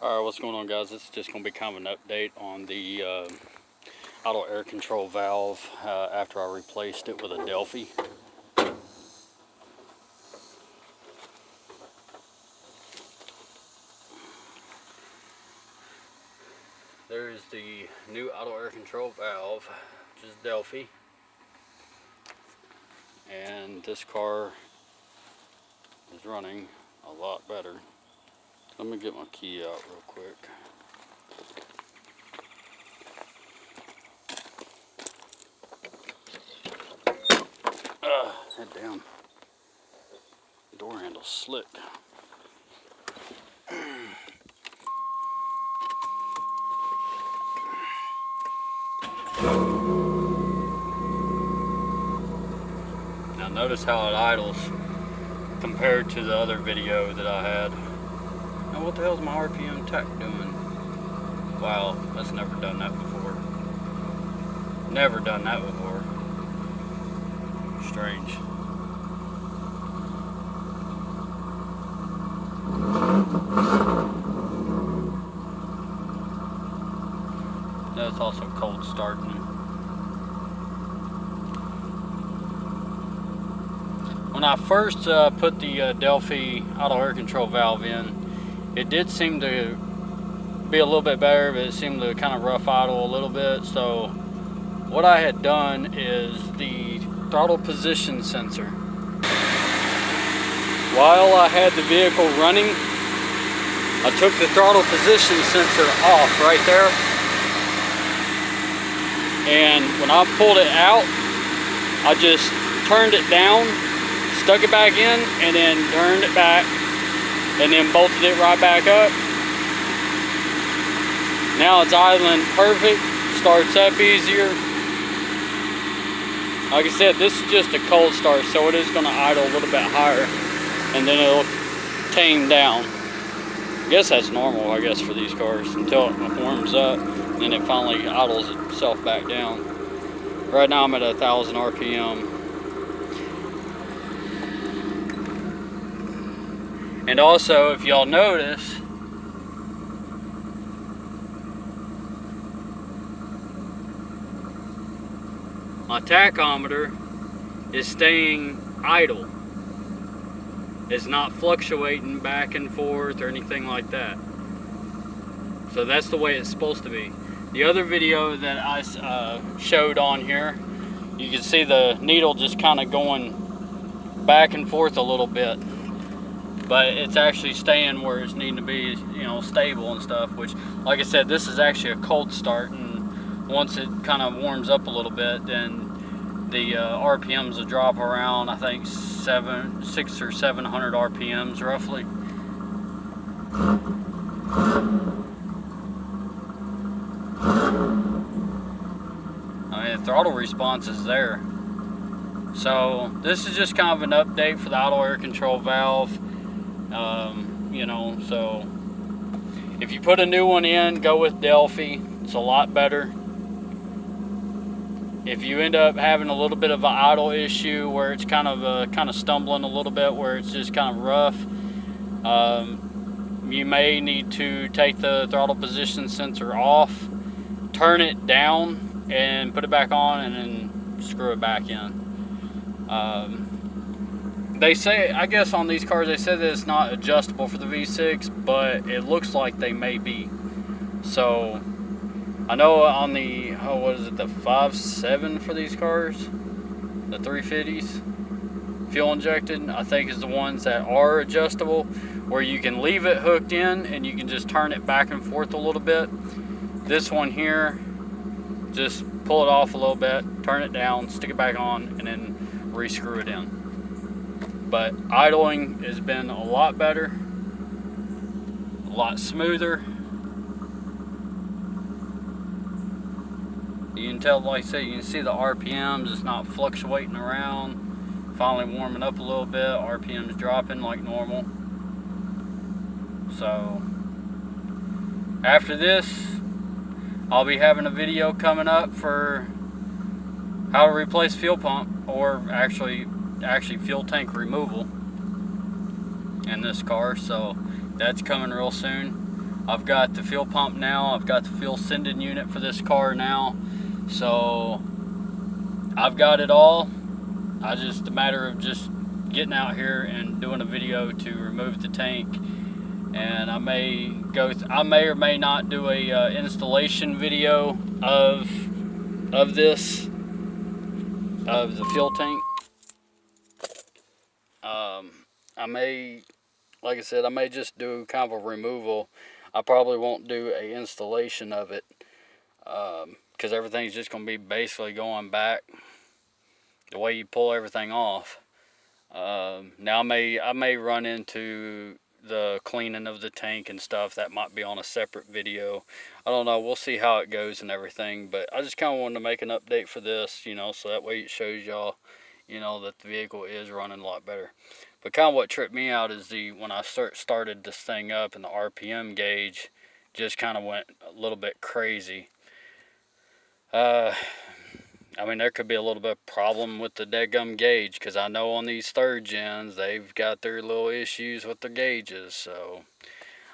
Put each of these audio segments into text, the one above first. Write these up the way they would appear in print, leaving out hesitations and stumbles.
Alright, what's going on, guys? This is just going to be kind of an update on the auto air control valve after I replaced it with a Delphi. There's the new auto air control valve, which is Delphi. And this car is running a lot better. Let me get my key out real quick. Head down. Door handle's slick. Now notice how it idles compared to the other video that I had. Now what the hell's my RPM tech doing? Wow, that's never done that before. Never done that before. Strange. That's also cold starting. When I first put the Delphi auto air control valve in, it did seem to be a little bit better, but it seemed to kind of rough idle a little bit. So what I had done is the throttle position sensor. While I had the vehicle running, I took the throttle position sensor off right there. And when I pulled it out, I just turned it down, stuck it back in, and then turned it back, and then bolted it right back up. Now it's idling perfect, starts up easier. Like I said, this is just a cold start, so it is going to idle a little bit higher, and then it'll tame down. I guess that's normal, I guess, for these cars until it warms up, and then it finally idles itself back down. Right now I'm at 1,000 RPM. And also, if y'all notice, my tachometer is staying idle. It's not fluctuating back and forth or anything like that. So that's the way it's supposed to be. The other video that I showed on here, you can see the needle just kind of going back and forth a little bit. But it's actually staying where it's needing to be, you know, stable and stuff, which, like I said, this is actually a cold start, and once it kind of warms up a little bit, then the RPMs will drop around, I think, 600 or 700 RPMs roughly. I mean, the throttle response is there. So this is just kind of an update for the auto air control valve. You know, so if you put a new one in, go with Delphi. It's a lot better. If you end up having a little bit of an idle issue where it's kind of stumbling a little bit, where it's just kind of rough, you may need to take the throttle position sensor off, turn it down, and put it back on, and then screw it back in. They say, I guess on these cars, they said that it's not adjustable for the V6, but it looks like they may be. So, I know on the, what is it, the 5.7 for these cars, the 350s, fuel injected, I think is the ones that are adjustable, where you can leave it hooked in and you can just turn it back and forth a little bit. This one here, just pull it off a little bit, turn it down, stick it back on, and then re-screw it in. But idling has been a lot better, a lot smoother. You can tell, like I said, you can see the RPMs, it's not fluctuating around, finally warming up a little bit, RPMs dropping like normal. So, after this, I'll be having a video coming up for how to replace fuel pump, or actually fuel tank removal in this car, so that's coming real soon. I've got the fuel pump now. I've got the fuel sending unit for this car now. So I've got it all. Just a matter of just getting out here and doing a video to remove the tank. And I may or may not do a installation video of the fuel tank. I may, like I said, I may just do kind of a removal. I probably won't do a installation of it, because everything's just going to be basically going back the way you pull everything off. Now I may run into the cleaning of the tank and stuff. That might be on a separate video. I don't know. We'll see how it goes and everything. But I just kind of wanted to make an update for this, you know, so that way it shows y'all, you know, that the vehicle is running a lot better. But kind of what tripped me out is when I started this thing up, and the RPM gauge just kind of went a little bit crazy. I mean, there could be a little bit of problem with the deadgum gauge, because I know on these third gens, they've got their little issues with their gauges. So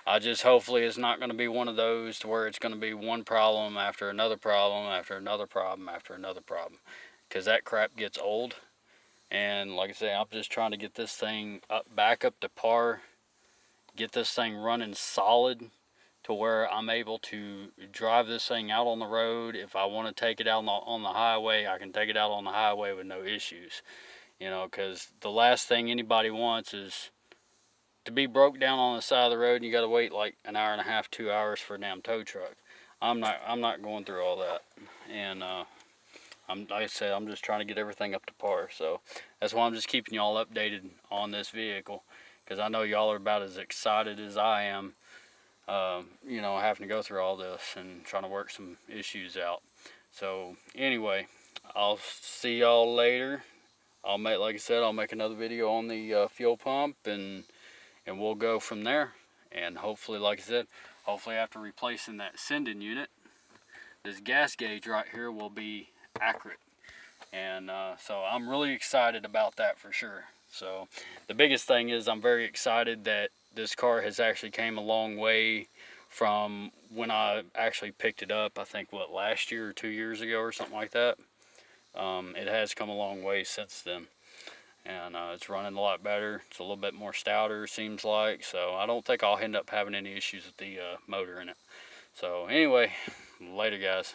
hopefully it's not going to be one of those to where it's going to be one problem after another problem after another problem after another problem, because that crap gets old. And like I say, I'm just trying to get this thing back up to par, get this thing running solid to where I'm able to drive this thing out on the road. If I want to take it out on the highway, I can take it out on the highway with no issues. You know, because the last thing anybody wants is to be broke down on the side of the road and you got to wait like an hour and a half, 2 hours for a damn tow truck. I'm not going through all that. And like I said, I'm just trying to get everything up to par. So that's why I'm just keeping y'all updated on this vehicle, because I know y'all are about as excited as I am, you know, having to go through all this and trying to work some issues out. So anyway, I'll see y'all later. Like I said, I'll make another video on the fuel pump, and we'll go from there. And hopefully, like I said, hopefully after replacing that sending unit, this gas gauge right here will be accurate. And so I'm really excited about that for sure. So the biggest thing is I'm very excited that this car has actually came a long way from when I actually picked it up. I think last year or 2 years ago or something like that. It has come a long way since then, and it's running a lot better. It's a little bit more stouter, seems like. So I don't think I'll end up having any issues with the motor in it. So anyway, later guys.